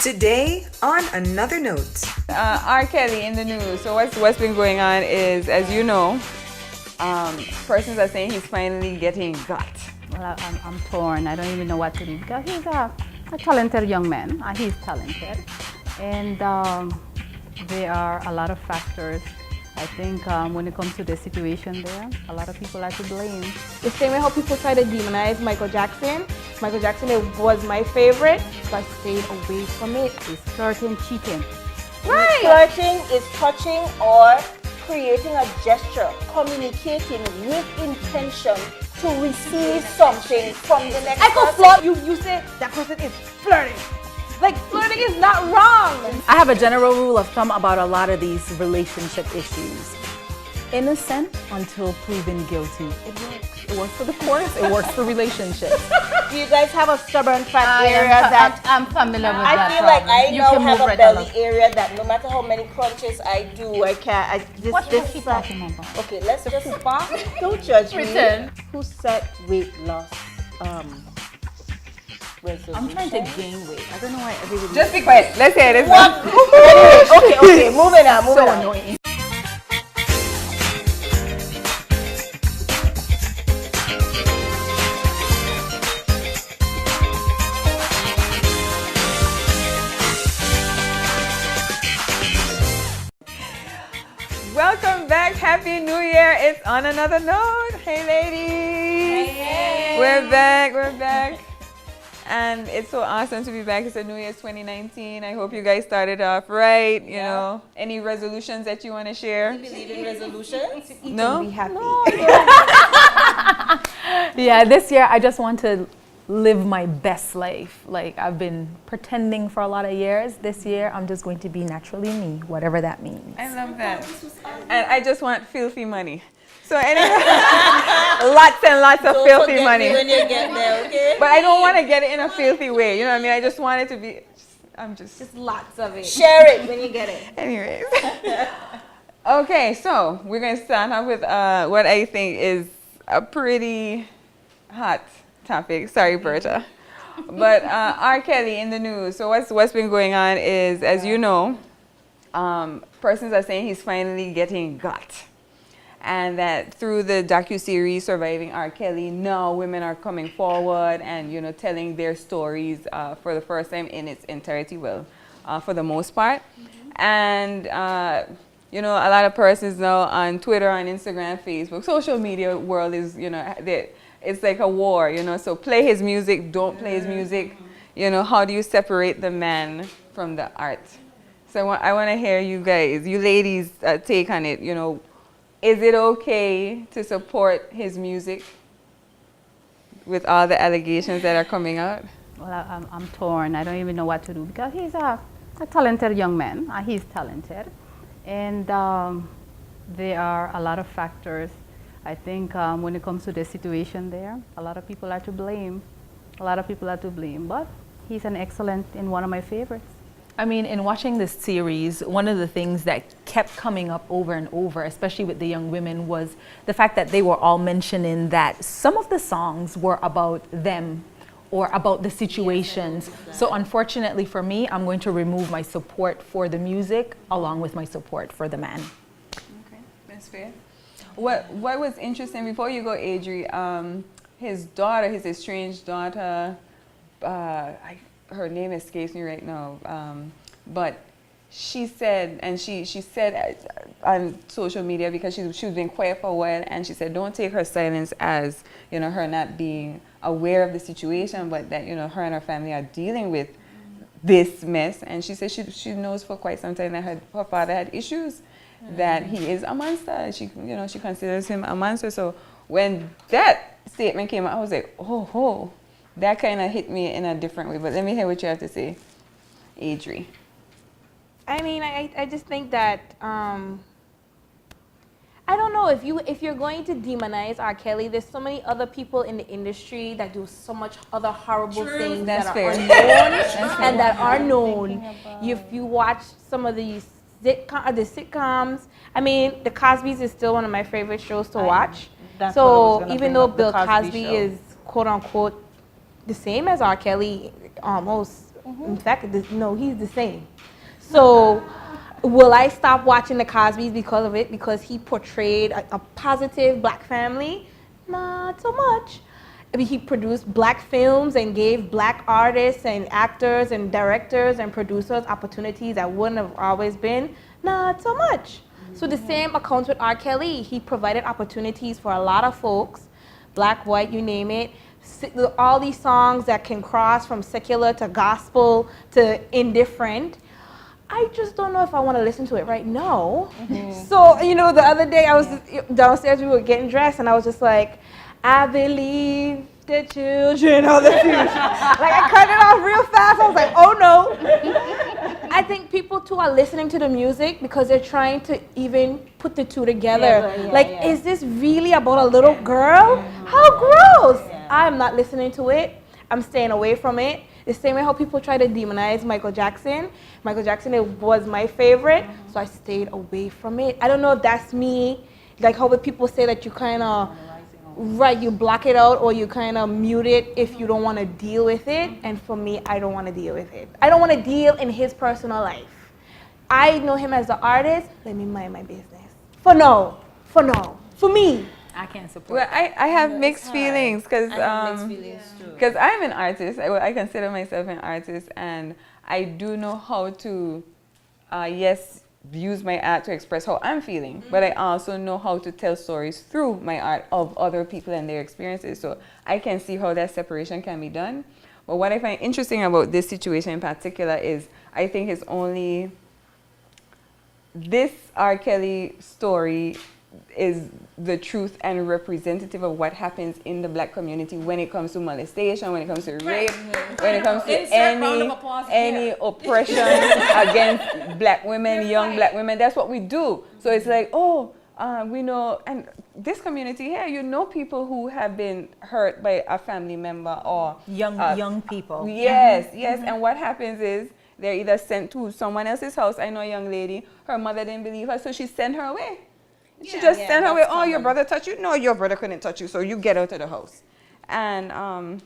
Today, on Another Note. R.Kelly in the news. So what's been going on is, as you know, persons are saying he's finally getting got. Well, I'm torn. I don't even know what to do because he's a talented young man. He's talented. And there are a lot of factors. I think when it comes to the situation there, a lot of people are to blame. The same way how people try to demonize Michael Jackson. Michael Jackson was my favorite, but I stayed away from it. It's flirting, cheating. Right. Flirting is touching or creating a gesture, communicating with intention to receive something from the next I could person. flirt. You say that person is flirting. Like, flirting is not wrong. I have a general rule of thumb about a lot of these relationship issues. Innocent until proven guilty. It works. It works for the courts. It works for relationships. Do you guys have a stubborn fat area that I'm familiar with that. I feel like I You now can have move a right belly along. area that no matter how many crunches I do, I can't. What is she talking about? Okay, let's just don't judge Pretend. me. Who set weight loss resolution? I'm trying to gain weight. I don't know why everybody. Just be quiet. Let's hear this. What? Okay, moving on, moving on. annoying. Welcome back. Happy New Year. It's on another note. Hey, ladies. Hey. We're back. We're back. And it's so awesome to be back. It's a New Year's 2019. I hope you guys started off right. You know, any resolutions that you want to share? Believe in resolutions? No? Be happy. Yeah, this year I just want to live my best life. Like I've been pretending for a lot of years. This year I'm just going to be naturally me, whatever that means. I love that. And I just want filthy money. So anyway, lots and lots of Don't filthy forget money. me when you get there, okay? But I don't want to get it in a filthy way. You know what I mean? I just want it to be, Just lots of it. Share it when you get it. anyways. Okay, so we're going to start off with what I think is a pretty hot topic. Sorry, Berta. But R.Kelly in the news. So what's been going on is, as you know, persons are saying he's finally getting got. And that through the docuseries Surviving R.Kelly, now women are coming forward and, you know, telling their stories for the first time in its entirety, well, for the most part. And, you know, a lot of persons now on Twitter, on Instagram, Facebook, social media world is, you know, it's like a war, you know, so play his music, don't play his music. You know, how do you separate the man from the art? So I want to hear you guys, you ladies, take on it, you know. Is it okay to support his music with all the allegations that are coming out? Well, I'm torn. I don't even know what to do because he's a talented young man. He's talented. And there are a lot of factors. I think when it comes to the situation there, a lot of people are to blame. A lot of people are to blame. But he's an excellent and one of my favorites. I mean, in watching this series, one of the things that kept coming up over and over, especially with the young women, was the fact that they were all mentioning that some of the songs were about them or about the situations. So unfortunately for me, I'm going to remove my support for the music along with my support for the man. Okay, that's fair. What was interesting, before you go, Adri, his daughter, his estranged daughter, her name escapes me right now, but she said, and she said on social media, because she's been quiet for a while, and she said, don't take her silence as, you know, her not being aware of the situation, but that, you know, her and her family are dealing with this mess. And she said she knows for quite some time that her father had issues, that he is a monster. She, you know, she considers him a monster. So when that statement came out, I was like, oh. That kind of hit me in a different way. But let me hear what you have to say, Adri. I mean, I just think that I don't know, if you're going to demonize R. Kelly, there's so many other people in the industry that do so much other horrible things That's that fair. are unknown and that are known. If you watch some of these sitcoms, I mean, The Cosby's is still one of my favorite shows to watch. That's what I was So gonna even bring though up, the Bill Cosby Cosby Show. is quote unquote the same as R. Kelly, almost In fact, no, he's the same. So, will I stop watching the Cosbys because of it? Because he portrayed a positive black family? Not so much. I mean, he produced black films and gave black artists and actors and directors and producers opportunities that wouldn't have always been. Not so much. So the same accounts with R. Kelly. He provided opportunities for a lot of folks, black, white, you name it. All these songs that can cross from secular to gospel to indifferent. I just don't know if I want to listen to it right now. So, you know, the other day I was downstairs, we were getting dressed, and I was just like, I believe the children of the future. Like, I cut it off real fast. I was like, oh no. I think people too are listening to the music because they're trying to even put the two together. Is this really about a little girl? How gross. I'm not listening to it. I'm staying away from it. The same way how people try to demonize Michael Jackson. Michael Jackson, it was my favorite, so I stayed away from it. I don't know if that's me, like how the people say that you kind of, right, you block it out or you kind of mute it if you don't want to deal with it. And for me, I don't want to deal with it. I don't want to deal in his personal life. I know him as an artist. Let me mind my business. For me. I can't support. Well, I have mixed feelings because I'm an artist. I consider myself an artist, and I do know how to, use my art to express how I'm feeling, but I also know how to tell stories through my art of other people and their experiences. So I can see how that separation can be done. But what I find interesting about this situation in particular is I think it's only this R. Kelly story is the truth and representative of what happens in the black community when it comes to molestation, when it comes to rape, when it comes to any oppression against black women, young black women. That's what we do. So it's like, we know, and this community here, you know, people who have been hurt by a family member or young people. Yes. And what happens is they're either sent to someone else's house. I know a young lady, her mother didn't believe her, so she sent her away. She just sent her away. Oh, your brother touched you? No, your brother couldn't touch you, so you get out of the house. And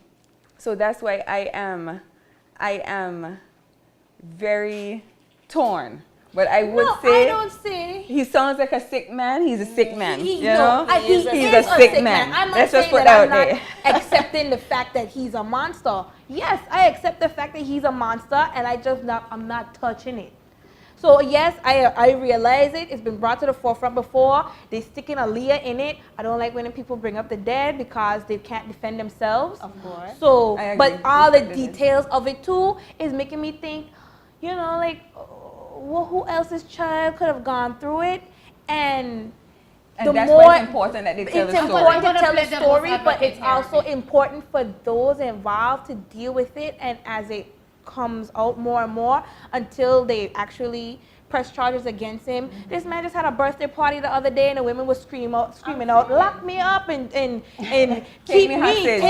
so that's why I am very torn. But I would say, I don't say. He sounds like a sick man. He's a sick man. He's a sick man. I'm not Let's just saying put that that out I'm there. not accepting the fact that he's a monster. Yes, I accept the fact that he's a monster, and I'm not touching it. So yes, I realize it. It's been brought to the forefront before. They sticking Aaliyah in it. I don't like when people bring up the dead because they can't defend themselves. Of course. So, but all the details of it too is making me think, you know, like, well, who else's child could have gone through it? And the that's more why it's important that they tell the story. It's important to tell the story, but it's also important for those involved to deal with it, and as it comes out more and more until they actually press charges against him. This man just had a birthday party the other day, and the women were screaming out, lock me up and take me hostage.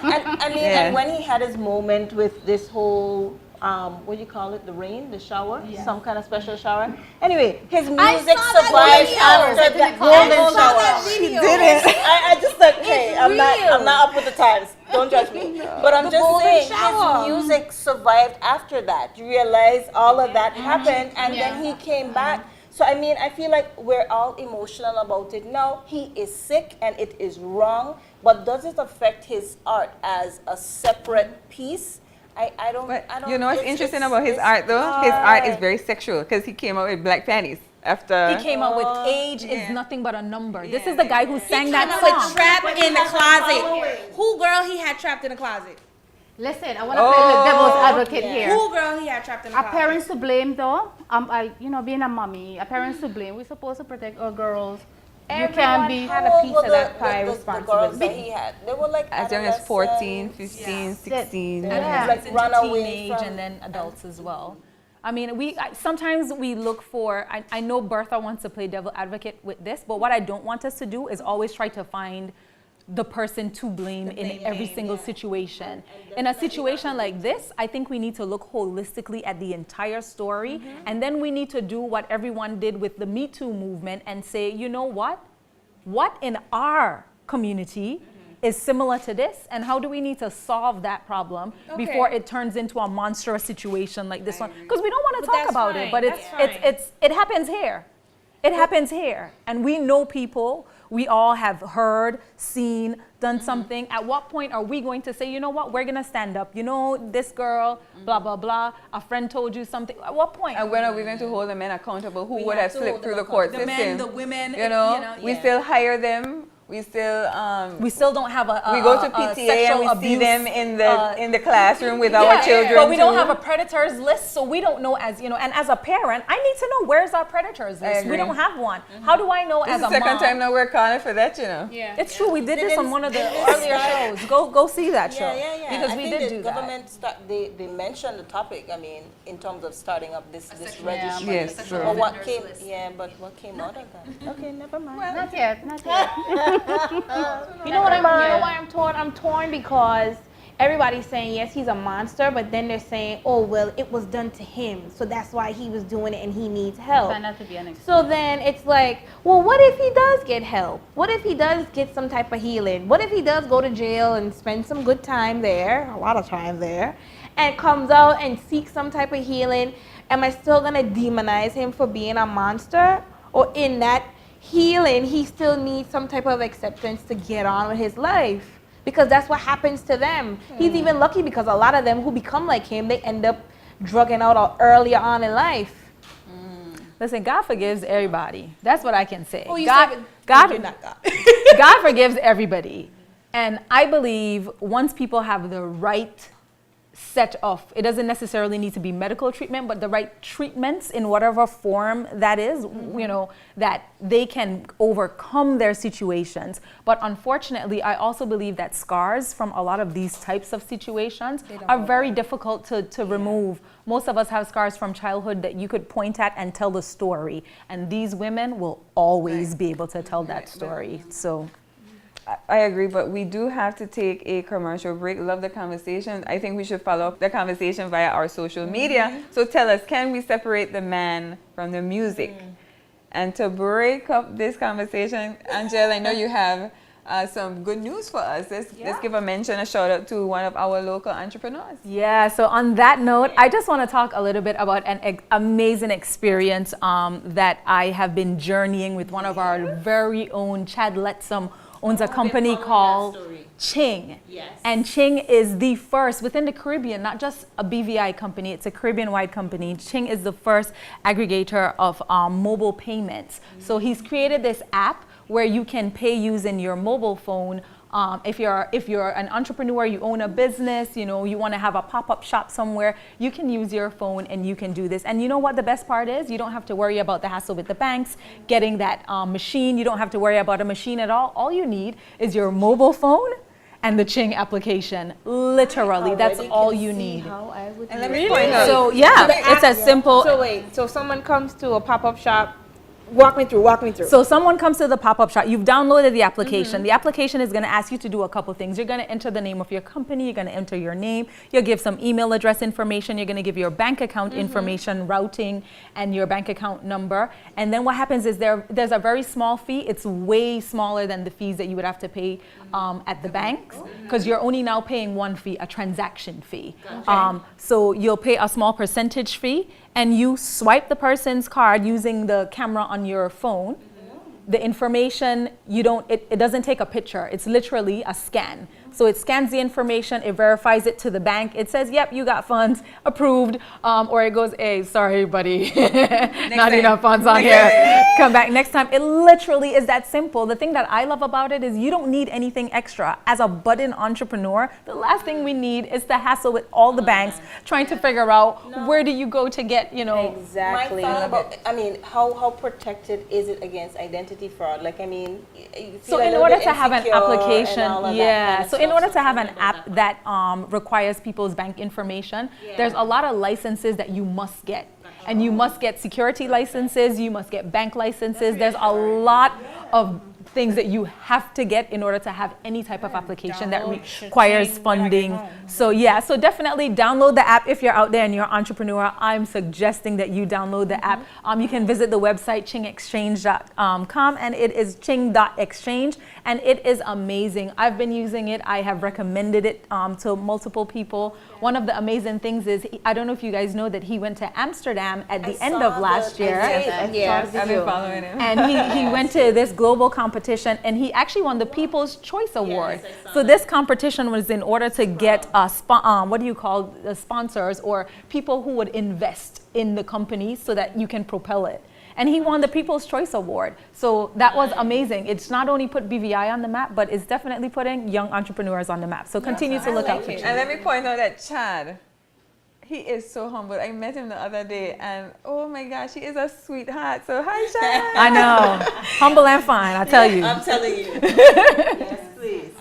And when he had his moment with this whole what do you call it? The rain, the shower, some kind of special shower. Anyway, his music survived after that golden shower. I just like, hey, I'm not up with the times. Don't judge me. But I'm just saying, his music survived after that. You realize all of that happened, and then he came back. So I mean, I feel like we're all emotional about it now. He is sick, and it is wrong. But does it affect his art as a separate piece? I don't. You know what's interesting about his art, though? His art is very sexual because he came out with black panties after. He came out with age is nothing but a number. This is the guy who sang that With song. trapped in the closet. Who girl he had trapped in the closet? Listen, I want to play the devil's advocate here. Who girl he had trapped in the Are closet? parents to blame though? Being a mommy, are parents to blame? We're supposed to protect our girls. You can't be. had a piece of that pie the girls that he had. They were like as young as 14, 15, 16. And Like like run away teenage and then adults as well. I mean, sometimes we look for, I know Bertha wants to play devil advocate with this, but what I don't want us to do is always try to find the person to blame in every single situation. In a situation like this, I think we need to look holistically at the entire story, and then we need to do what everyone did with the Me Too movement and say, you know what? What in our community is similar to this, and how do we need to solve that problem before it turns into a monstrous situation like this one? Because we don't want to talk about it, but it happens here. It happens here, and we know people. We all have heard, seen, done something. At what point are we going to say, you know what, we're going to stand up? You know, this girl, blah, blah, blah, a friend told you something. At what point? And when are we going to hold the men accountable who would have slipped through the court system? The men, the women. You know, we still hire them. We still don't have we go to PTA and we see them in the classroom with our children. But we don't have a predators list, so we don't know, as you know. And as a parent, I need to know, where's our predators list. We don't have one. How do I know as a mom? This is the second time now we're calling for that, you know. It's true. We did this on one of the earlier shows. Go see that show. Because we did do that. Government they mentioned the topic. I mean, in terms of starting up this registry. Yes, true. But what came out of that? Okay, never mind. Well, not yet. You know what why I'm torn? I'm torn because everybody's saying, yes, he's a monster, but then they're saying, oh, well, it was done to him, so that's why he was doing it and he needs help. So then it's like, well, what if he does get help? What if he does get some type of healing? What if he does go to jail and spend some good time there, a lot of time there, and comes out and seeks some type of healing? Am I still going to demonize him for being a monster? Or in that healing, he still needs some type of acceptance to get on with his life, because that's what happens to them. He's even lucky because a lot of them who become like him, they end up drugging out earlier on in life. Listen, God forgives everybody. That's what I can say. Oh, God God forgives everybody. And I believe once people have the right set of, it doesn't necessarily need to be medical treatment, but the right treatments in whatever form that is, you know, that they can overcome their situations. But unfortunately, I also believe that scars from a lot of these types of situations are very difficult to remove. Most of us have scars from childhood that you could point at and tell the story. And these women will always be able to tell that story. So I agree, but we do have to take a commercial break. Love the conversation. I think we should follow up the conversation via our social media. So tell us, can we separate the man from the music? And to break up this conversation, Angela, I know you have some good news for us. Let's give a mention, a shout out to one of our local entrepreneurs. Yeah, so on that note, I just want to talk a little bit about an amazing experience that I have been journeying with one of our very own, Chad Letsum, owns a company called Ching. Yes. And Ching is the first within the Caribbean, not just a BVI company, it's a Caribbean-wide company. Ching is the first aggregator of mobile payments. So he's created this app where you can pay using your mobile phone. If you're an entrepreneur, you own a business, you know, you want to have a pop-up shop somewhere, you can use your phone and you can do this. And you know what the best part is? You don't have to worry about the hassle with the banks, getting that machine. You don't have to worry about a machine at all. All you need is your mobile phone and the Ching application. Literally, that's all you need. And let me point out. So yeah, it's as simple. So wait, so someone comes to a pop-up shop. Walk me through. So someone comes to the pop-up shop. You've downloaded the application. The application is going to ask you to do a couple things. You're going to enter the name of your company. You're going to enter your name. You'll give some email address information. You're going to give your bank account information, routing, and your bank account number. And then what happens is there's a very small fee. It's way smaller than the fees that you would have to pay at the banks, because you're only now paying one fee, a transaction fee. So you'll pay a small percentage fee, and you swipe the person's card using the camera on your phone. The information, it doesn't take a picture. It's literally a scan. So it scans the information, it verifies it to the bank. It says, yep, you got funds, approved. Or it goes, hey, sorry, buddy, not enough funds on here. Come back next time. It literally is that simple. The thing that I love about it is you don't need anything extra. As a budding entrepreneur, the last thing we need is the hassle with all the banks trying to figure out where do you go to get, you know. Exactly. My thought about, I mean, how protected is it against identity fraud? Like, I mean, you feel so in order to have an application, so in order to have an app that requires people's bank information, there's a lot of licenses that you must get. And you must get security licenses, you must get bank licenses. There's a lot of things that you have to get in order to have any type of application that requires funding. So yeah, so definitely download the app if you're out there and you're an entrepreneur. I'm suggesting that you download the app. You can visit the website chingexchange.com, and it is ching.exchange, and it is amazing. I've been using it. I have recommended it to multiple people. One of the amazing things is, I don't know if you guys know that he went to Amsterdam at the end of last year. Yes, I've been following him. And he went to this global competition, and he actually won the People's Choice Award. So this competition was in order to get sponsors or people who would invest in the company so that you can propel it. And he won the People's Choice Award. So that was amazing. It's not only put BVI on the map, but it's definitely putting young entrepreneurs on the map. So continue to look out for it. And let me point out that Chad, he is so humble. I met him the other day, and oh my gosh, he is a sweetheart. So hi, Chad. I know. Humble and fine, I tell you. I'm telling you. Yes, please.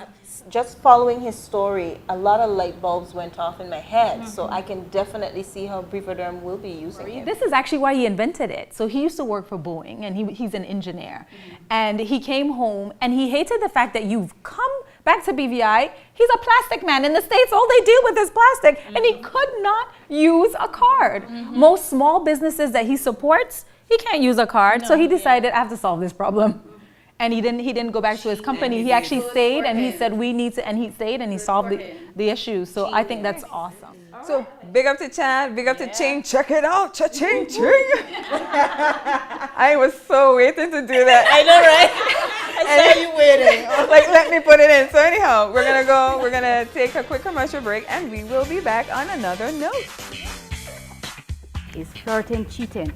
Just following his story, a lot of light bulbs went off in my head, so I can definitely see how Brivaderm will be using it. This is actually why he invented it. So he used to work for Boeing, and he's an engineer. And he came home, and he hated the fact that you've come back to BVI. He's a plastic man. In the States, all they deal with is plastic, and he could not use a card. Most small businesses that he supports, he can't use a card. So he decided, I have to solve this problem. And he didn't go back to his company. He actually stayed, and he said, we need to, and he stayed, and he solved the issue. So I think that's awesome. So big up to Chad, big up to Ching. Check it out, cha-ching, ching. I was so waiting to do that. I know, right? I saw you waiting. Like, let me put it in. So anyhow, we're gonna take a quick commercial break, and we will be back on another note. Is flirting cheating?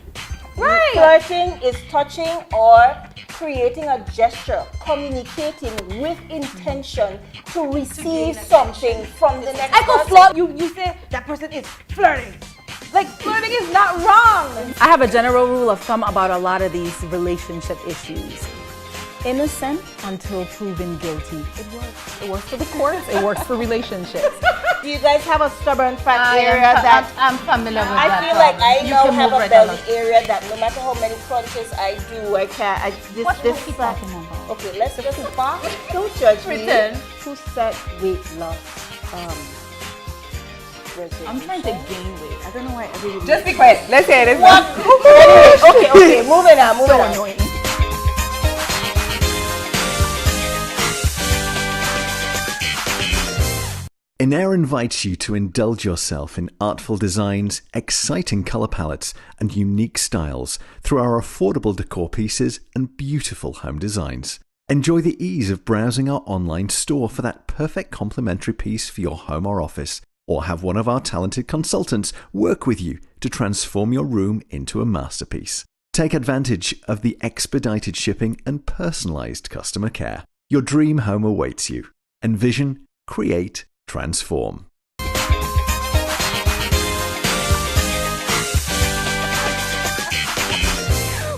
Right. Flirting is touching or creating a gesture, communicating with intention to receive something from the next person. I could flirt. You say that person is flirting. Like, flirting is not wrong. I have a general rule of thumb about a lot of these relationship issues. Innocent until proven guilty. It works. It works for the courts. It works for relationships. Do you guys have a stubborn fat area that I'm familiar with that. I feel like I You now can have move a right belly along. area that no matter how many crunches I do, I can't. What are we talking about? Okay, let's just don't judge Pretend. me. Who said weight loss? I'm trying to gain weight. I don't know why everybody. Just be quiet. Let's hear this. What? Anyway, okay, moving on. Annoying. Inair invites you to indulge yourself in artful designs, exciting colour palettes, and unique styles through our affordable decor pieces and beautiful home designs. Enjoy the ease of browsing our online store for that perfect complementary piece for your home or office, or have one of our talented consultants work with you to transform your room into a masterpiece. Take advantage of the expedited shipping and personalised customer care. Your dream home awaits you. Envision, create, transform.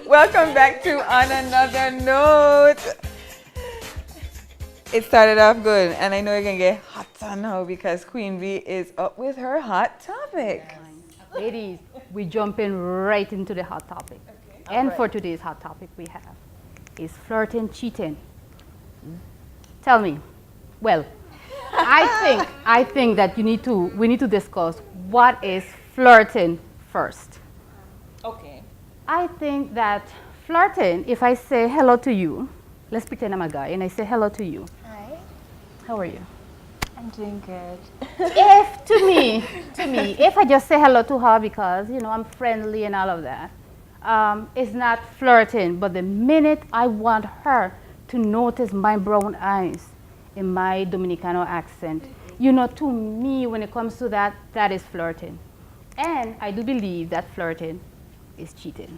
Welcome back to On Another Note. It started off good, and I know you're gonna get hotter now because Queen Bee is up with her hot topic. Ladies, we jump in right into the hot topic. And for today's hot topic we have is flirting cheating. Tell me. Well, I think that we need to discuss what is flirting first. Okay. I think that flirting, if I say hello to you, let's pretend I'm a guy and I say hello to you. Hi. How are you? I'm doing good. If to me, if I just say hello to her because I'm friendly and all of that, it's not flirting. But the minute I want her to notice my brown eyes in my Dominicano accent, to me, when it comes to that, that is flirting. And I do believe that flirting is cheating.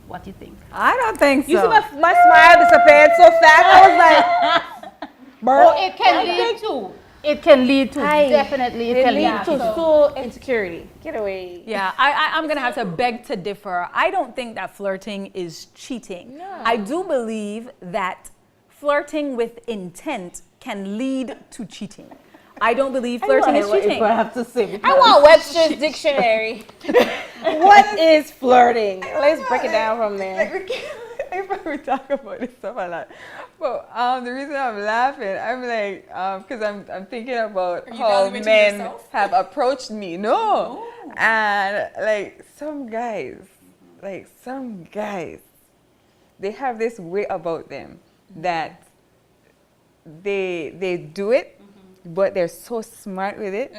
What do you think? I don't think so. You see my smile disappeared so fast. I was like, It can lead to. It can lead to. Definitely, it can lead to. so insecurity. Get away. Yeah, I'm going to have to beg to differ. I don't think that flirting is cheating. No. I do believe that flirting with intent can lead to cheating. I don't believe flirting is cheating. I have to say. I want Webster's dictionary. What is flirting? Let's break it down from there. I probably talk about this stuff a lot. But the reason I'm laughing, I'm like, because I'm thinking about how men have approached me. No. And like some guys, they have this way about them that they do it, but they're so smart with it,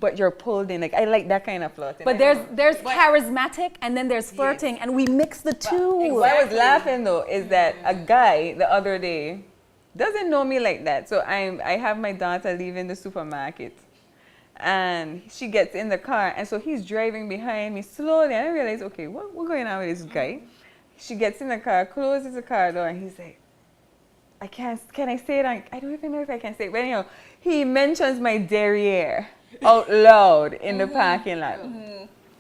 but you're pulled in. Like, I like that kind of flirting. But there's charismatic and then there's flirting, and we mix the two. What I was laughing though is that a guy the other day doesn't know me like that. So I have my daughter leaving the supermarket, and she gets in the car, and so he's driving behind me slowly, and I realize, okay, what's going on with this guy? She gets in the car, closes the car door, and he's like, can I say it? I don't even know if I can say it. But anyhow, he mentions my derriere out loud in the parking lot.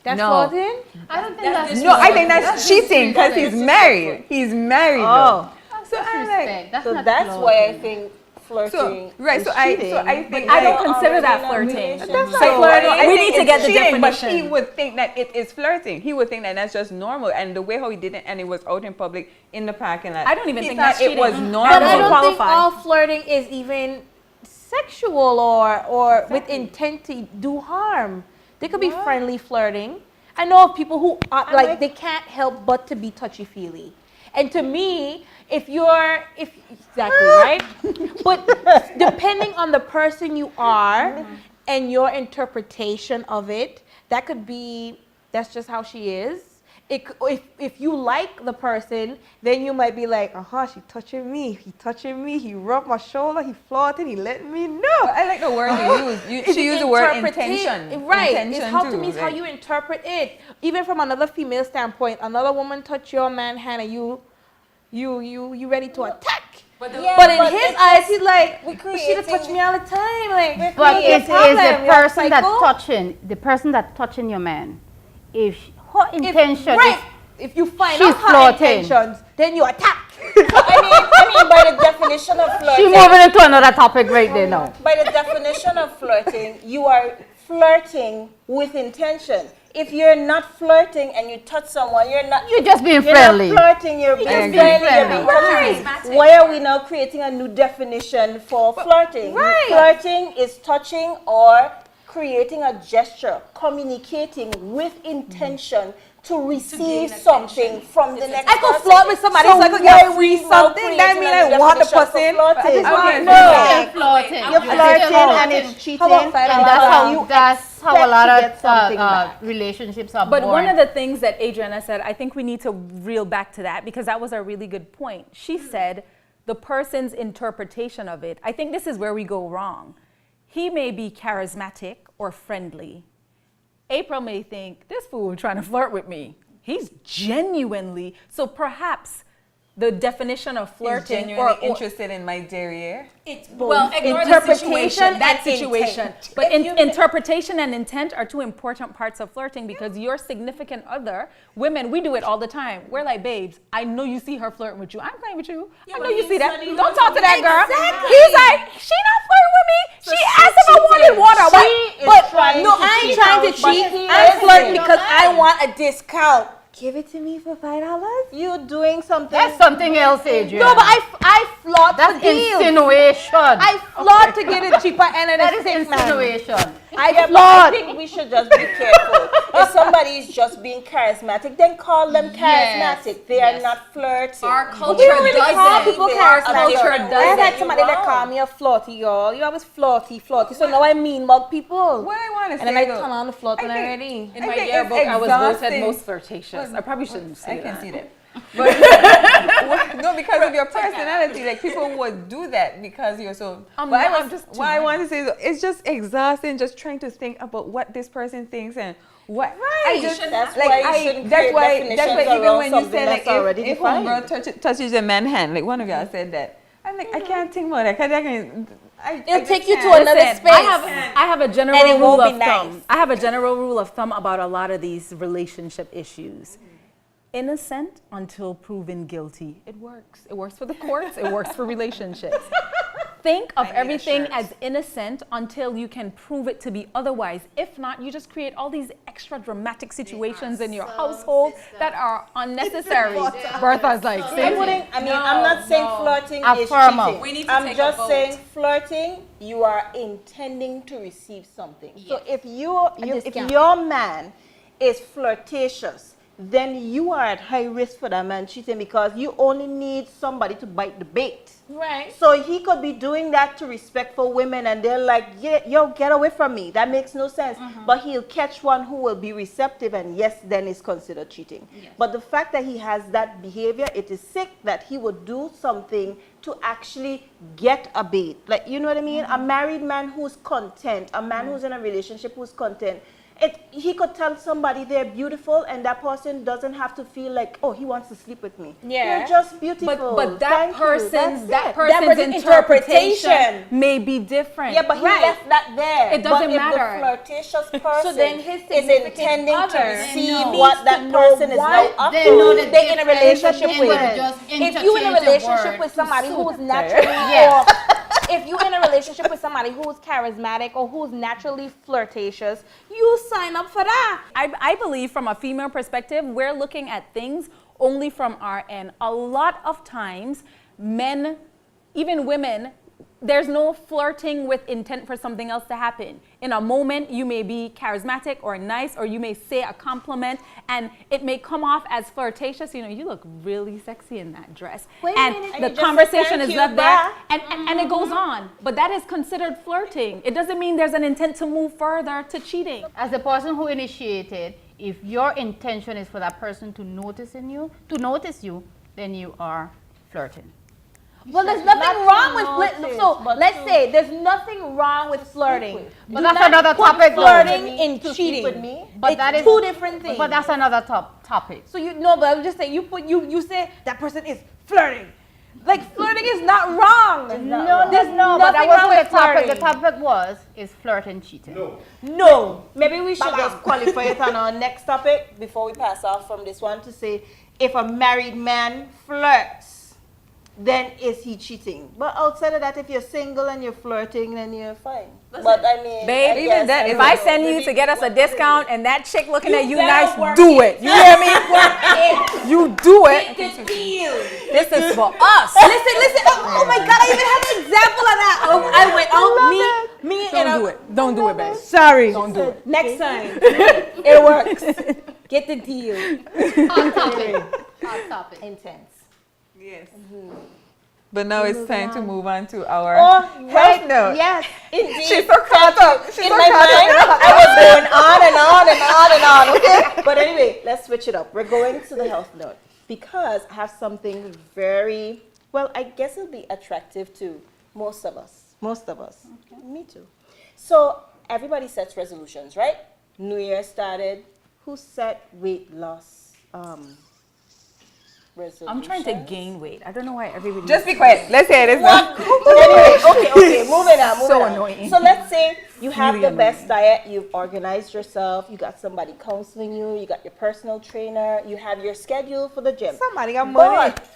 That's flirting? I don't think that's No, I think that's cheating because he's married. He's married though. So I'm like, respect. So that's why I think flirting is cheating. I think I don't consider that flirting. That's So we need to get the definition. But he would think that it is flirting. He would think that that's just normal. And the way how he did it, and it was out in public in the parking lot. I don't even he think thought that's it cheating. was That normal. But I don't think qualify. all flirting is even sexual or with intent to do harm. They could be friendly flirting. I know of people who are like they can't help but to be touchy-feely. And to me, exactly, right? But depending on the person you are and your interpretation of it, that could be, that's just how she is. If you like the person, then you might be like, she touching me, he rubbed my shoulder, he flirted, he let me know. I like the word you use. She used the word intention. Right. Intention It's how too, to me it's how you interpret it. Even from another female standpoint, another woman touch your man hand and you ready to attack. But in his eyes, he's like, she just touch me all the time. Like, But it is the person that's touching. touching your man. If her intention If you find she's out her flirting. intentions, then you attack. I mean, by the definition of she's flirting, moving into another topic right there now. by the definition of flirting, you are flirting with intention. If you're not flirting and you touch someone, You're just being you're friendly. not flirting, you're being just friendly, being you're being friendly. touchy. Why are we now creating a new definition for flirting? right. Flirting is touching or creating a gesture, communicating with intention to receive something from the next I could person. flirt with somebody so I could get free something. That mean I want the person. You're flirting and it's cheating. How about And That's how a lot to get something of back. relationships are But born. one of the things that Adriana said, I think we need to reel back to that because that was a really good point. She said the person's interpretation of it. I think this is where we go wrong. He may be charismatic or friendly. April may think, this fool trying to flirt with me. He's genuinely, so perhaps the definition of flirting genuinely interested in my derriere. It's both. Well, ignore Interpretation that and situation. intent. But interpretation and intent are two important parts of flirting because your significant other, women, we do it all the time. We're like, babes, I know you see her flirting with you. I'm playing with you. I know you see that. Don't talk to that girl. He's like, she not flirting with me. She asked if I wanted water. I ain't trying to cheat. I'm flirting because I want a discount. Give it to me for $5. You doing something. That's something else, Adrian. No, but I flirt That's for deals. insinuation. I flirt to get a cheaper end of That the is stick, man. insinuation. I think we should just be careful. If somebody is just being charismatic, then call them charismatic. They are not flirting. Our culture We don't really call doesn't. people Our charismatic. culture I had doesn't. somebody that called me a flirty, y'all. You always flirty. So now I mean mug people. What I want to say, And then I though, turn on the flirt when I'm think- ready. In I my think yearbook, it's I was voted exhausting. most flirtatious. I probably shouldn't say I that. can see that. But no, because of your personality, like people would do that because you're so. What I want to say is, it's just exhausting just trying to think about what this person thinks and what. I just That's like why you shouldn't that's create why definitions even around when you something say like that's already if defined. homegirl touches a man's hand, like one of y'all said that. I'm like I can't think about that. It'll take you to another Listen, space. I have a general And it rule won't of be thumb. nice. I have a general rule of thumb about a lot of these relationship issues. Innocent until proven guilty. It works. It works for the courts. It works for relationships. think of I need a everything shirt. as innocent until you can prove it to be otherwise. If not, you just create all these extra dramatic situations in your household that are unnecessary. Bertha's like, I wouldn't, I mean, I'm not saying flirting is Affirm. cheating. We need to I'm take a just vote. saying flirting, you are intending to receive something. So if if your man is flirtatious, then you are at high risk for that man cheating because you only need somebody to bite the bait. Right. So he could be doing that to respectful women and they're like, yeah, yo, get away from me. That makes no sense. But he'll catch one who will be receptive and yes, then it's considered cheating. But the fact that he has that behavior, it is sick that he would do something to actually get a bait. Like, you know what I mean? A married man who's content, a man who's in a relationship who's content, he could tell somebody they're beautiful and that person doesn't have to feel like, oh, he wants to sleep with me. Yeah. You're just beautiful. but Thank that you. person's That's it. person's interpretation interpretation. may be different. Yeah, but he left that there. It doesn't but matter. If the flirtatious person then his is significant intending to other receive needs what to that know person is now what up they to, know the they in a relationship and with. just If you in a interchange the relationship word with to somebody suit who's them. naturally, Yes. or if you in a relationship with somebody who's charismatic or who's naturally flirtatious, you sign up for that. I believe from a female perspective, we're looking at things only from our end. A lot of times, men, even women, there's no flirting with intent for something else to happen. In a moment, you may be charismatic or nice, or you may say a compliment, and it may come off as flirtatious. You know, you look really sexy in that dress. And And the you just conversation say, is "Thank left you, there, bye." and it goes on. But that is considered flirting. It doesn't mean there's an intent to move further to cheating. As the person who initiated, if your intention is for that person to notice you, then you are flirting. Well, there's nothing wrong with flirting. So let's say there's nothing wrong with flirting. But Do that's not another put topic, though. flirting in To sleep cheating. with me? But It's that is two different things. But that's another topic. So you know, but I'm just saying, you say that person is flirting. Like flirting is not wrong. There's But that nothing wrong wasn't with the topic. flirting. The topic is flirt and cheating. No. Maybe we should just qualify it on our next topic before we pass off from this one to say, if a married man flirts, then is he cheating? But outside of that, if you're single and you're flirting, then you're fine. But I mean, Babe, I even guess, that, I if don't I know. send you Maybe- to get us a discount and that chick looking at you nice, work do it. You hear me? You do it. Get the deal. This is for us. Listen. Oh my God, I even have an example of that. I went out, me and Don't do it. Don't do it, babe. Sorry. Don't do it. Next time. It works. Get the deal. Hot topic. Hot topic. Intense. Yes. But now it's time to move on to our Oh, health right. note. Yes, indeed. She's so caught up. She's In so my caught mind, up. I was going on and on and on and on, okay? But anyway, let's switch it up. We're going to the health note because I have something very, well, I guess it'll be attractive to most of us. Most of us. Okay. Me too. So everybody sets resolutions, right? New Year started. Who set weight loss resolutions? I'm trying to gain weight. I don't know why everybody. Just be quiet. Let's hear this now. Anyway, okay, moving on. So annoying. So let's say you have Really the best diet, you've organized yourself, you got somebody counseling you, you got your personal trainer, you have your schedule for the gym. Somebody got money. But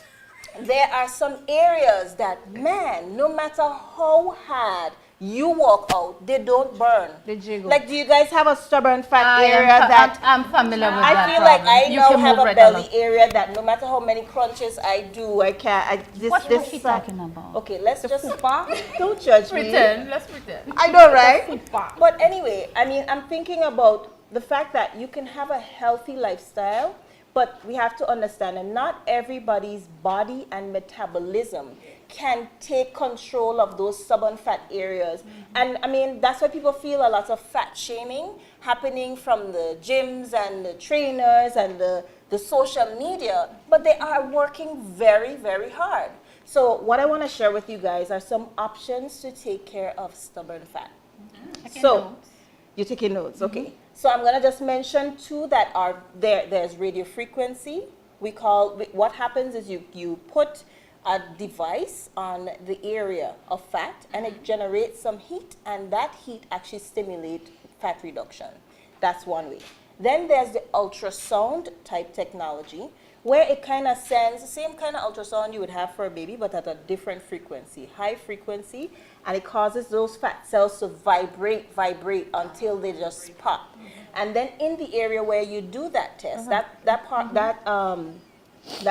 there are some areas that, man, no matter how hard you walk out, they don't burn. They jiggle. Like, do you guys have a stubborn fat area that... I'm familiar with that. I feel like I You now can have move a right belly along. area that no matter how many crunches I do, I can't. What was she talking about? Okay, let's just don't judge me. Let's pretend. I know, right? But anyway, I mean, I'm thinking about the fact that you can have a healthy lifestyle, but we have to understand that not everybody's body and metabolism can take control of those stubborn fat areas. And I mean, that's why people feel a lot of fat shaming happening from the gyms and the trainers and the social media, but they are working very, very hard. So what I want to share with you guys are some options to take care of stubborn fat. So, you're taking notes, okay. So I'm going to just mention two that are there. There's radio frequency. What happens is you put a device on the area of fat and it generates some heat, and that heat actually stimulates fat reduction. That's one way. Then there's the ultrasound type technology, where it kind of sends the same kind of ultrasound you would have for a baby, but at a different frequency, high frequency, and it causes those fat cells to vibrate until they just pop. And then in the area where you do that test, that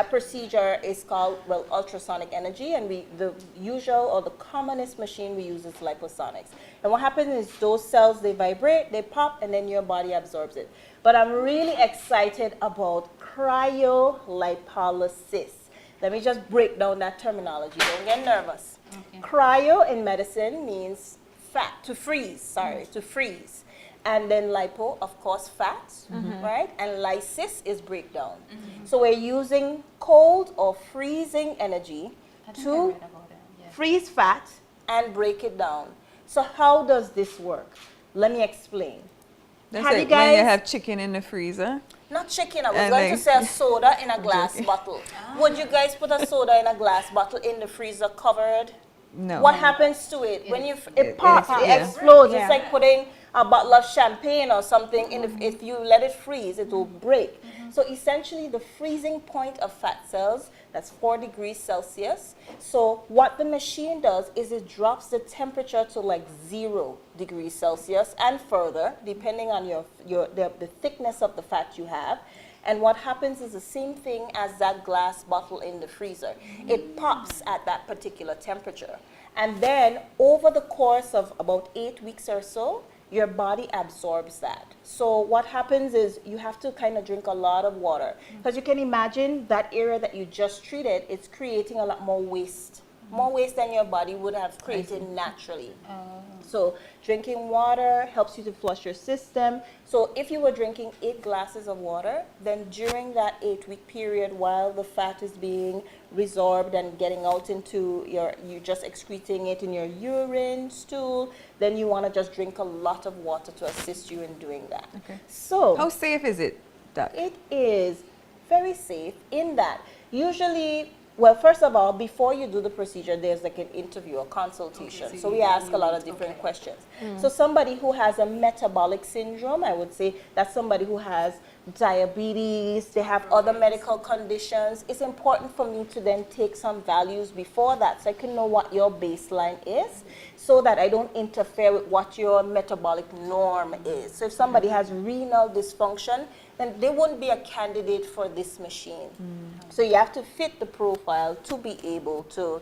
procedure is called, well, ultrasonic energy, and the usual or the commonest machine we use is liposonics. And what happens is those cells, they vibrate, they pop, and then your body absorbs it. But I'm really excited about cryolipolysis. Let me just break down that terminology. Don't get nervous. Okay. Cryo in medicine means to freeze. And then lipo, of course, fat, right? And lysis is breakdown. So we're using cold or freezing energy to freeze fat and break it down. So how does this work? Let me explain. That's like when you have chicken in the freezer. Not chicken, I was going to say a soda in a glass bottle. Would you guys put a soda in a glass bottle in the freezer covered? No. What happens to it? When it pops, it explodes. It's like putting a bottle of champagne or something in if you let it freeze, it will break. So essentially the freezing point of fat cells, that's 4 degrees Celsius. So what the machine does is it drops the temperature to like 0 degrees Celsius and further, depending on the thickness of the fat you have. And what happens is the same thing as that glass bottle in the freezer. It pops at that particular temperature. And then over the course of about 8 weeks or so, your body absorbs that. So what happens is you have to kind of drink a lot of water. Because you can imagine that area that you just treated, it's creating a lot more waste. More waste than your body would have created naturally. So drinking water helps you to flush your system. So if you were drinking 8 glasses of water, then during that 8-week period while the fat is being resorbed and getting out into you're just excreting it in your urine, stool, then you want to just drink a lot of water to assist you in doing that. Okay. So how safe is it, Doc? It is very safe in that usually, well, first of all, before you do the procedure, there's like an interview, a consultation. Okay, so we ask a lot of different questions. So somebody who has a metabolic syndrome, I would say that's somebody who has diabetes, they have other medical conditions. It's important for me to then take some values before that so I can know what your baseline is so that I don't interfere with what your metabolic norm is. So if somebody has renal dysfunction, then they wouldn't be a candidate for this machine. So you have to fit the profile to be able to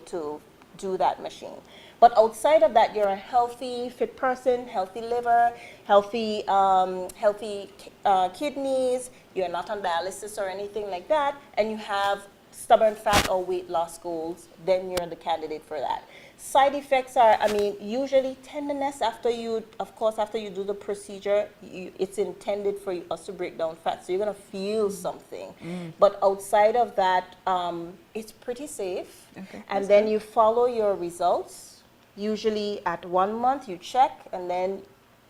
do that machine. But outside of that, you're a healthy, fit person, healthy liver, healthy kidneys, you're not on dialysis or anything like that, and you have stubborn fat or weight loss goals, then you're the candidate for that. Side effects are, I mean, usually tenderness after you do the procedure, it's intended for us to break down fat, so you're going to feel something. But outside of that, it's pretty safe. Okay, and then you follow your results. Usually at 1 month you check, and then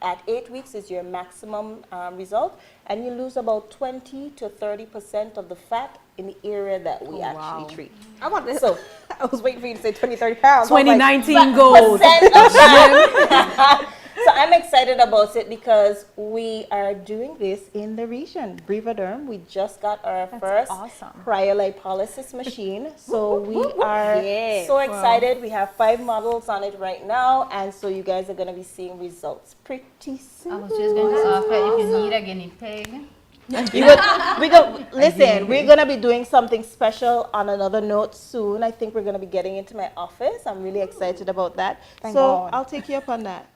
at 8 weeks is your maximum result, and you lose about 20 to 30% of the fat in the area that we actually treat. I want this. So I was waiting for you to say 20, 30 pounds. 2019 gold. So I'm excited about it because we are doing this in the region. Brivaderm, we just got our first cryolipolysis machine. So we are so excited. We have 5 models on it right now. And so you guys are going to be seeing results pretty soon. I was just going to offer if you need a guinea pig. We're going to be doing something special on another note soon. I think we're going to be getting into my office. I'm really excited about that. Thank God. I'll take you up on that.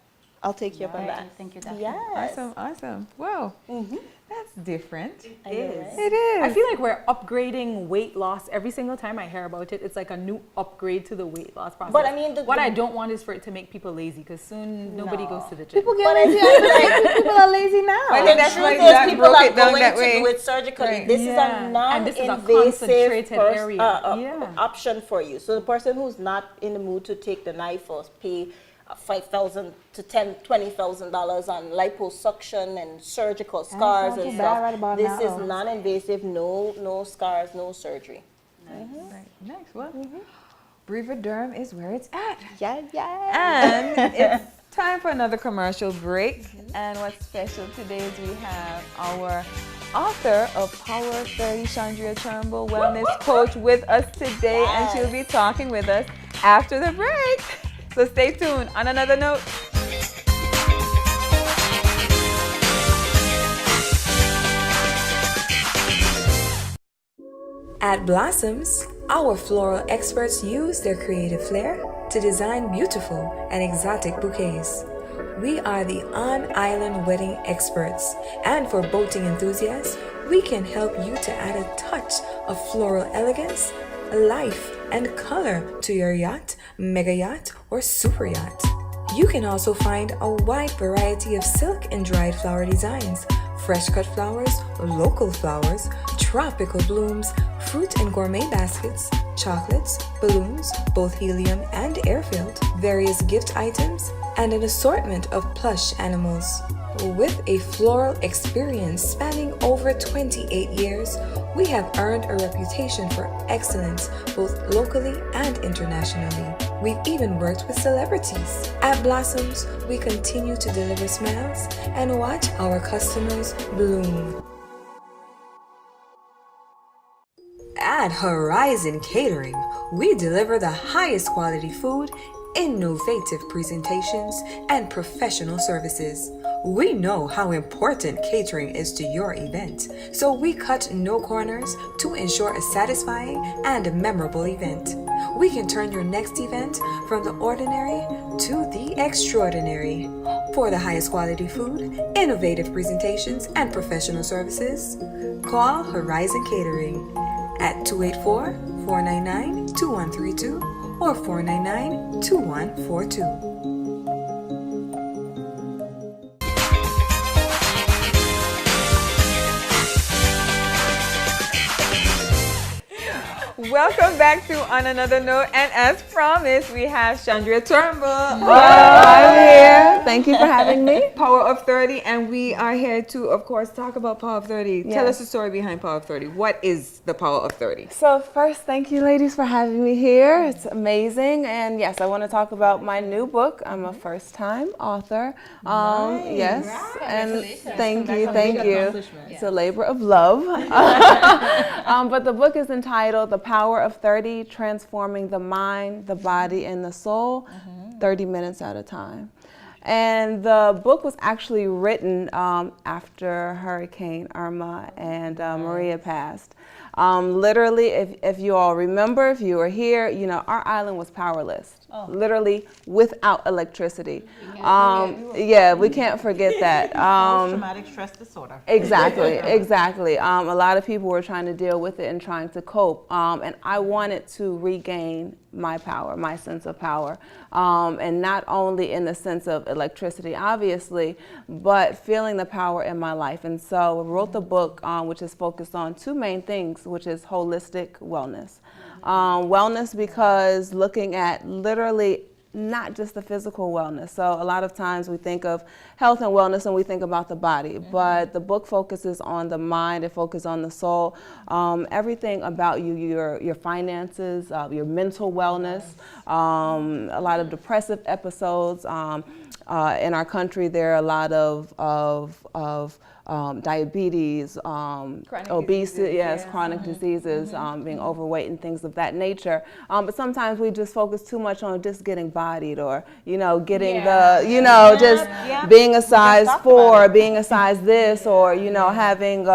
Thank you, Daphne. Yes. Awesome. Wow. That's different. It is. I feel like we're upgrading weight loss every single time I hear about it. It's like a new upgrade to the weight loss process. But I mean, what I don't want is for it to make people lazy, because soon nobody goes to the gym. People get lazy. People are lazy now. But the truth is, people are going to do it surgically. Right. This is a non-invasive option for you. So the person who's not in the mood to take the knife or pay $5,000 to $20,000 on liposuction and surgical scars and stuff. This is non-invasive, no scars, no surgery. Nice. Well, Breather Derm is where it's at. Yeah, yeah. And it's time for another commercial break. And what's special today is we have our author of Power 30, Chandria Turnbull, wellness coach with us today. And she'll be talking with us after the break. So stay tuned. On another note. At Blossoms, our floral experts use their creative flair to design beautiful and exotic bouquets. We are the on-island wedding experts, and for boating enthusiasts, we can help you to add a touch of floral elegance, life, and color to your yacht, mega yacht, or super yacht. You can also find a wide variety of silk and dried flower designs, fresh cut flowers, local flowers, tropical blooms, fruit and gourmet baskets, chocolates, balloons, both helium and air-filled, various gift items, and an assortment of plush animals. With a floral experience spanning over 28 years, we have earned a reputation for excellence both locally and internationally. We've even worked with celebrities. At Blossoms, we continue to deliver smiles and watch our customers bloom. At Horizon Catering, we deliver the highest quality food, innovative presentations, and professional services. We know how important catering is to your event, so we cut no corners to ensure a satisfying and memorable event. We can turn your next event from the ordinary to the extraordinary. For the highest quality food, innovative presentations, and professional services, call Horizon Catering at 284-499-2132 or 499-2142. Welcome back to On Another Note, and as promised, we have Chandria Turnbull. I'm here. Thank you for having me. Power of 30, and we are here to, of course, talk about Power of 30. Tell us the story behind Power of 30. What is the Power of 30? So first, thank you ladies for having me here. It's amazing. And yes, I want to talk about my new book. I'm a first-time author. Yes. And thank you. It's a labor of love. But the book is entitled The Power of 30, Transforming the Mind, the Body, and the Soul, 30 minutes at a time. And the book was actually written after Hurricane Irma and Maria passed. Literally, if you all remember, if you were here, you know, our island was powerless, literally without electricity. We can't forget that. Post-traumatic stress disorder. Exactly. A lot of people were trying to deal with it and trying to cope. And I wanted to regain my power, my sense of power. And not only in the sense of electricity, obviously, but feeling the power in my life. And so I wrote the book, which is focused on two main things, which is holistic wellness. Wellness because looking at literally not just the physical wellness. So a lot of times we think of health and wellness and we think about the body, but the book focuses on the mind, it focuses on the soul, everything about you, your finances, your mental wellness, a lot of depressive episodes. In our country, there are a lot of diabetes, obesity, chronic diseases, being overweight and things of that nature. But sometimes we just focus too much on just getting bodied or, you know, getting being a size 4, being a size this, or, you know, having,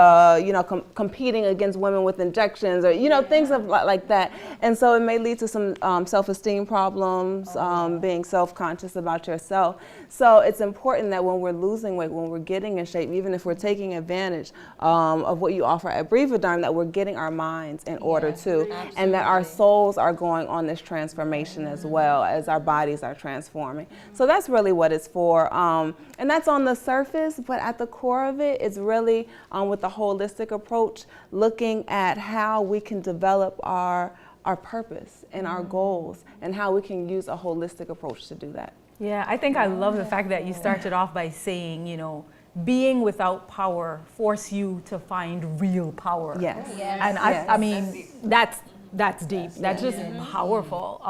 competing against women with injections or, you know, things of like that. And so it may lead to some self-esteem problems, being self-conscious about yourself. So it's important that when we're losing weight, when we're getting in shape, even if we're taking advantage of what you offer at Breather Derm, that we're getting our minds in order too, and that our souls are going on this transformation as well as our bodies are transforming. So that's really what it's for, and that's on the surface, but at the core of it, it's really with the holistic approach, looking at how we can develop our purpose and our goals and how we can use a holistic approach to do that. Yeah, I think I love the fact that you started off by saying, you know, being without power force you to find real power. Yes. And I mean, that's That's deep. That's just powerful.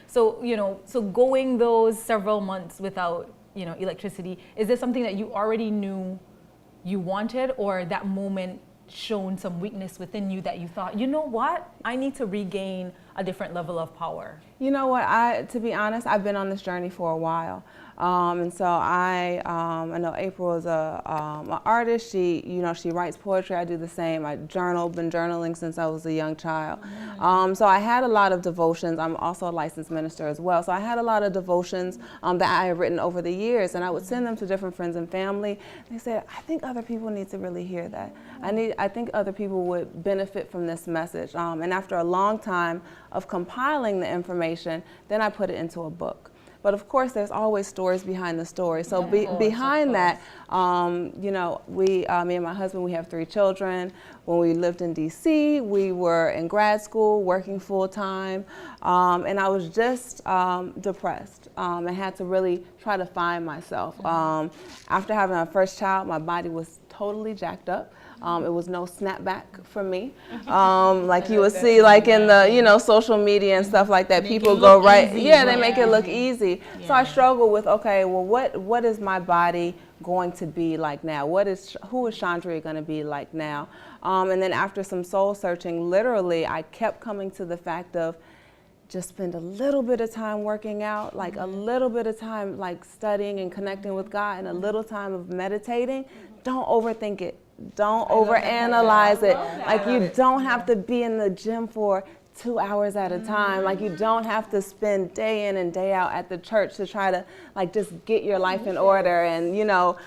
So, you know, so going those several months without, you know, electricity, is this something that you already knew you wanted, or that moment shown some weakness within you that you thought, you know what, I need to regain a different level of power? You know what, to be honest, I've been on this journey for a while. And so I know April is an artist. She, you know, she writes poetry. I do the same. I been journaling since I was a young child. So I had a lot of devotions. I'm also a licensed minister as well. So I had a lot of devotions that I have written over the years, and I would send them to different friends and family. They said, I think other people need to really hear that. I think other people would benefit from this message. And after a long time of compiling the information, then I put it into a book. But of course, there's always stories behind the story. So behind that, you know, me and my husband, we have 3 children. When we lived in DC, we were in grad school, working full time. And I was just depressed and had to really try to find myself. After having my first child, my body was totally jacked up. It was no snapback for me. Like you would see like in the, you know, social media and stuff like that, people go right, they make it look easy. So I struggle with, okay, well, what is my body going to be like now? Who is Chandria going to be like now? And then after some soul searching, literally, I kept coming to the fact of just spend a little bit of time working out, like a little bit of time like studying and connecting with God, and a little time of meditating. Don't overthink it. Don't overanalyze it. Like you don't have to be in the gym for 2 hours at a time. Like you don't have to spend day in and day out at the church to try to like just get your life in order and, you know,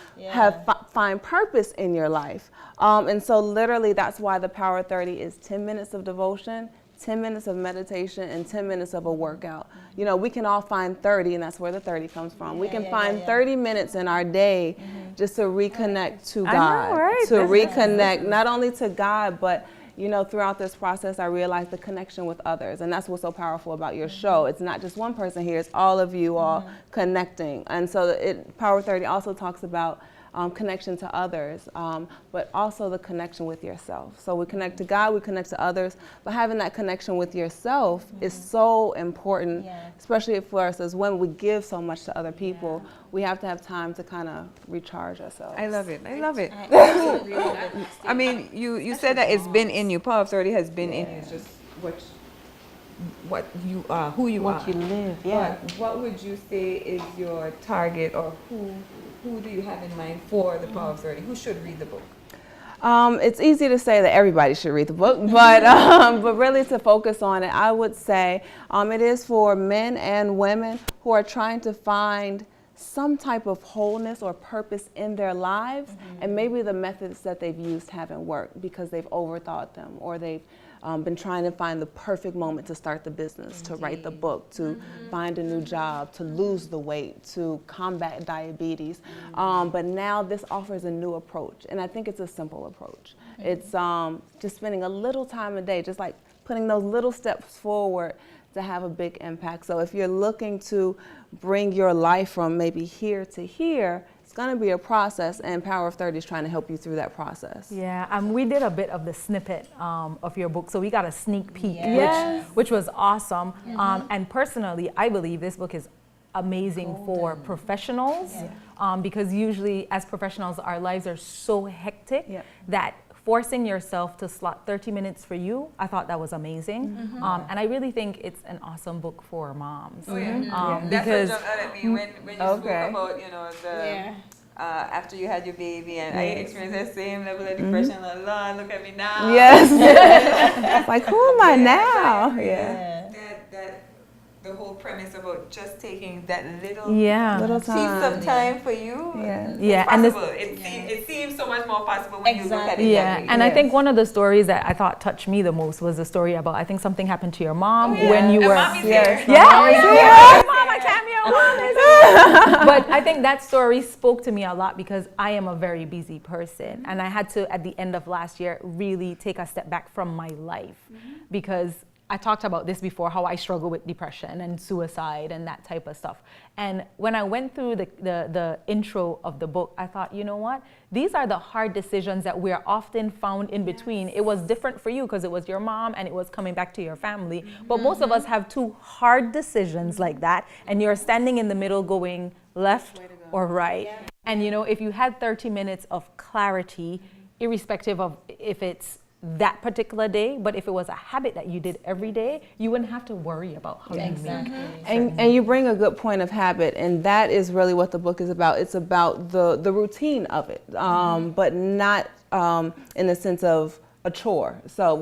find purpose in your life. And so literally that's why the Power 30 is 10 minutes of devotion, 10 minutes of meditation, and 10 minutes of a workout. You know, we can all find 30, and that's where the 30 comes from. We can find 30 minutes in our day just to reconnect to God, to reconnect not only to God, but, you know, throughout this process, I realized the connection with others. And that's what's so powerful about your show. It's not just one person here, it's all of you all connecting. And so Power 30 also talks about connection to others, but also the connection with yourself. So we connect to God, we connect to others, but having that connection with yourself is so important, especially for us as women. We give so much to other people. We have to have time to kind of recharge ourselves. I love it. I love it. I mean, you said that it's been in you. Power of 30 has been in you. It's just what you are, who you are. What you live, But what would you say is your target, or who do you have in mind for the Power of 30? Who should read the book? It's easy to say that everybody should read the book, but really to focus on it, I would say it is for men and women who are trying to find some type of wholeness or purpose in their lives, and maybe the methods that they've used haven't worked because they've overthought them, or they've been trying to find the perfect moment to start the business, to write the book, to find a new job, to lose the weight, to combat diabetes. But now this offers a new approach, and I think it's a simple approach. It's just spending a little time a day, just like putting those little steps forward to have a big impact. So if you're looking to bring your life from maybe here to here, it's going to be a process, and Power of 30 is trying to help you through that process. Yeah, we did a bit of the snippet of your book, so we got a sneak peek, which was awesome. And personally, I believe this book is amazing for professionals, because usually as professionals, our lives are so hectic that forcing yourself to slot 30 minutes for you, I thought that was amazing. And I really think it's an awesome book for moms. Because that's what jumped out at me when you spoke about, you know, the after you had your baby, and I experienced that same level of depression. Lord, look at me now. It's like, who am I now? The whole premise about just taking that little piece of time for you. And it seems so much more possible when you look at it that way. And I think one of the stories that I thought touched me the most was the story about, I think something happened to your mom when you were Mommy's here. Mama cameo. But I think that story spoke to me a lot because I am a very busy person, and I had to, at the end of last year, really take a step back from my life because I talked about this before, how I struggle with depression and suicide and that type of stuff. And when I went through the intro of the book, I thought, you know what? These are the hard decisions that we're often found in between. It was different for you because it was your mom and it was coming back to your family. But most of us have two hard decisions like that. And you're standing in the middle going left or right. And you know, if you had 30 minutes of clarity, irrespective of if it's that particular day, but if it was a habit that you did every day, you wouldn't have to worry about how you make. And you bring a good point of habit, and that is really what the book is about. It's about the routine of it, but not in the sense of a chore. So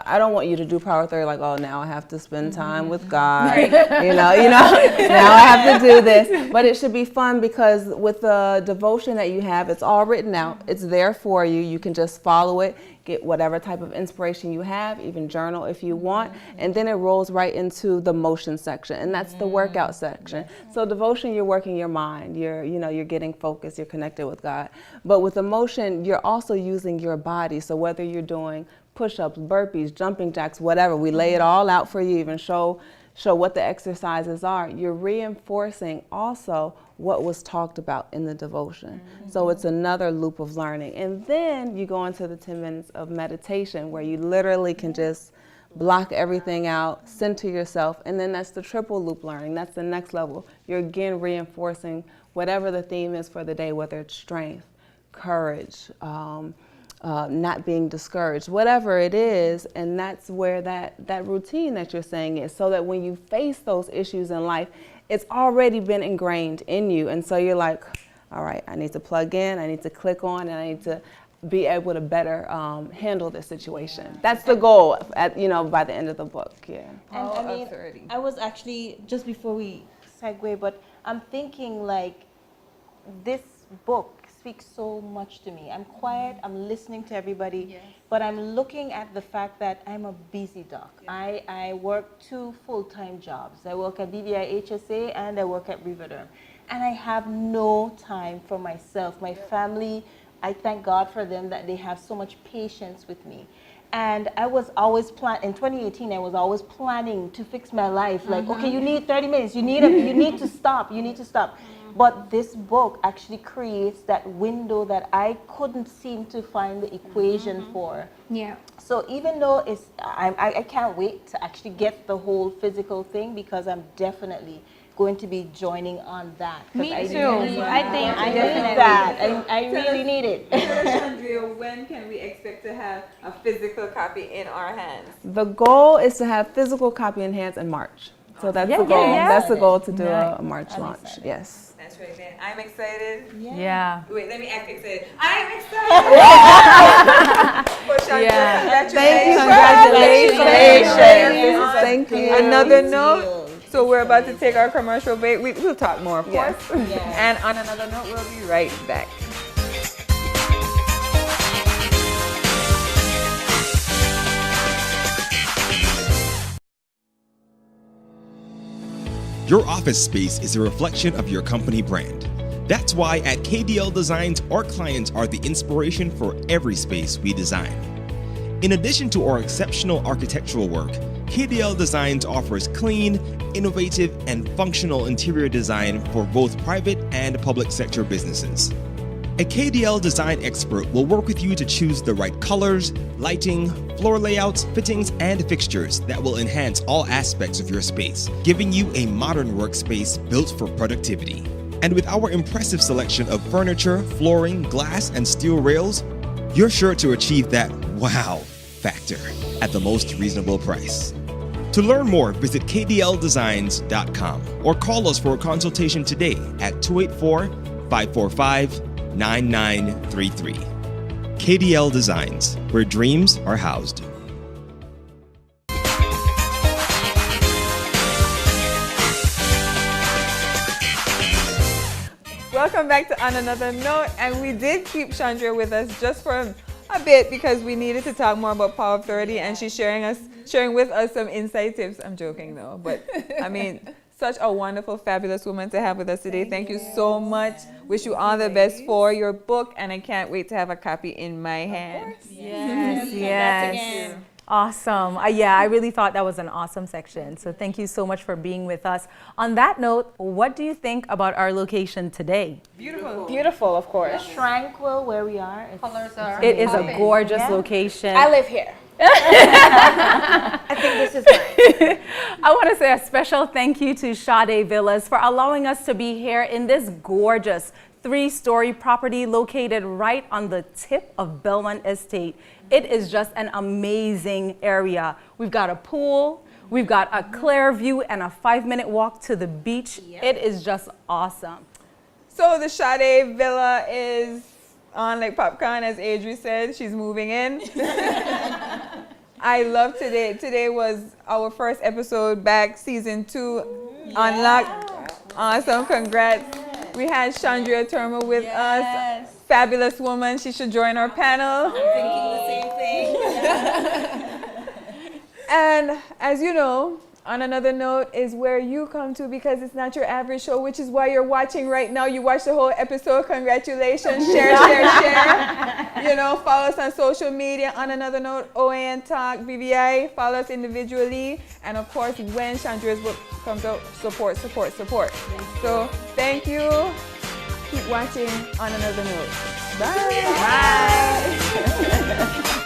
I don't want you to do Power 30 like, oh, now I have to spend time with God. you know, now I have to do this. But it should be fun because with the devotion that you have, it's all written out. It's there for you. You can just follow it, get whatever type of inspiration you have, even journal if you want, and then it rolls right into the motion section, and that's the workout section. So devotion, you're working your mind, you're getting focused, you're connected with God. But with emotion, you're also using your body. So whether you're doing push-ups, burpees, jumping jacks, whatever, we lay it all out for you, even show what the exercises are. You're reinforcing also what was talked about in the devotion. So it's another loop of learning. And then you go into the 10 minutes of meditation where you literally can just block everything out, center yourself, and then that's the triple loop learning. That's the next level. You're again reinforcing whatever the theme is for the day, whether it's strength, courage, not being discouraged, whatever it is, and that's where that routine that you're saying is, so that when you face those issues in life, it's already been ingrained in you, and so you're like, all right, I need to plug in, I need to click on, and I need to be able to better handle this situation. That's the goal by the end of the book. And I mean, I was actually, just before we segue, but I'm thinking like this book speaks so much to me. I'm quiet, I'm listening to everybody, but I'm looking at the fact that I'm a busy doc. I work 2 full-time jobs. I work at BVI HSA and I work at Riverdale. And I have no time for myself. My family, I thank God for them that they have so much patience with me. And I was always in 2018, I was always planning to fix my life. Like, okay, you need 30 minutes, you need to stop. But this book actually creates that window that I couldn't seem to find the equation for. Yeah. So even though I can't wait to actually get the whole physical thing, because I'm definitely going to be joining on that. Me too. I think I need that. I really need it. Chandria, when can we expect to have a physical copy in our hands? The goal is to have physical copy in hands in March. So that's the goal. That's the goal, to do a March launch. Excited. Yes. That's right, man. I'm excited. Yeah. Wait, let me act excited. I'm excited. Congratulations. Thank you. Congratulations. Thank you. Another note. So we're about to take our commercial break. We'll talk more, of course. And on another note, we'll be right back. Your office space is a reflection of your company brand. That's why at KDL Designs, our clients are the inspiration for every space we design. In addition to our exceptional architectural work, KDL Designs offers clean, innovative, and functional interior design for both private and public sector businesses. A KDL design expert will work with you to choose the right colors, lighting, floor layouts, fittings, and fixtures that will enhance all aspects of your space, giving you a modern workspace built for productivity. And with our impressive selection of furniture, flooring, glass, and steel rails, you're sure to achieve that wow factor at the most reasonable price. To learn more, visit kdldesigns.com or call us for a consultation today at 284-545-9933. KDL Designs, where dreams are housed. Welcome back to On Another Note, and we did keep Chandria with us just for a bit because we needed to talk more about Power 30, and she's sharing with us some insight tips. I'm joking though, but I mean, such a wonderful, fabulous woman to have with us today. Thank you so much. Wish you all the best for your book, and I can't wait to have a copy in my hands. Yes. Awesome. Yeah, I really thought that was an awesome section. So thank you so much for being with us. On that note, what do you think about our location today? Beautiful, of course. Tranquil where we are. It is a gorgeous location. I live here. I think this is mine. I want to say a special thank you to Sade Villas for allowing us to be here in this gorgeous 3-story property located right on the tip of Belmont Estate. It is just an amazing area. We've got a pool, we've got a clear view and a 5-minute walk to the beach. It is just awesome. So the Sade Villa is on like popcorn, as Adri said. She's moving in. I love today. Today was our first episode back, season 2, unlocked. Awesome, congrats. We had Chandria Terma with us. Fabulous woman. She should join our panel. I'm thinking the same thing. And as you know, on another note is where you come to, because it's not your average show, which is why you're watching right now. You watched the whole episode. Congratulations. Share. You know, follow us on social media. On another note, OANTalk, BBI. Follow us individually. And of course, when Chandria's book comes out, support. So thank you. Keep watching On Another Note. Bye.